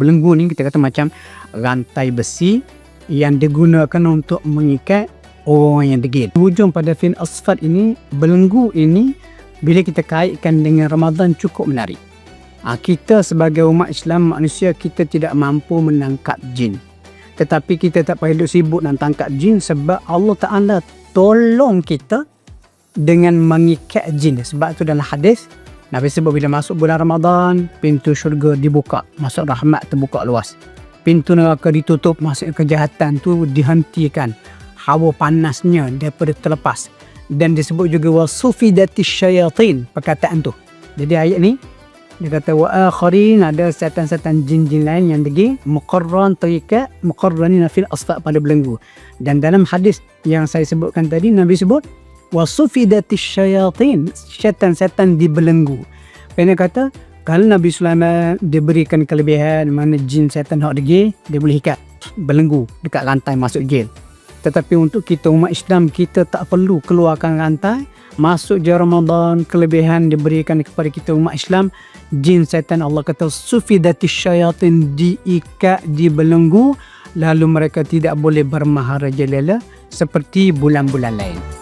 Belenggu ni kita kata macam rantai besi yang digunakan untuk mengikat orang yang degil. Hujung pada fi'il asfad ini, belenggu ini bila kita kaitkan dengan Ramadan cukup menarik. Kita sebagai umat Islam, manusia, kita tidak mampu menangkap jin. Tetapi kita tak perlu sibuk nak tangkap jin sebab Allah Ta'ala tolong kita dengan mengikat jin. Sebab tu dalam hadis Nabi sebut bila masuk bulan Ramadan, pintu syurga dibuka, masuk rahmat terbuka luas. Pintu neraka ditutup, masuk kejahatan tu dihentikan. Hawa panasnya daripada terlepas. Dan disebut juga wasufidatis syayatin, perkataan tu. Jadi ayat ni dia kata wa akharin, ada setan-setan jin-jin lain yang degil muqarran terikat muqarranina fil asfad pada belenggu. Dan dalam hadis yang saya sebutkan tadi, Nabi sebut wasufidatis syayatin, syaitan-syaitan dibelenggu. Kerana kata kalau Nabi Sulaiman diberikan kelebihan mana jin syaitan hak degil, dia boleh ikat belenggu dekat rantai masuk jail. Tetapi untuk kita umat Islam, kita tak perlu keluarkan rantai. Masuk je Ramadan, kelebihan diberikan kepada kita umat Islam, jin syaitan Allah kata sufidatis syayatin diikat, dibelenggu, lalu mereka tidak boleh bermaharajalela seperti bulan-bulan lain.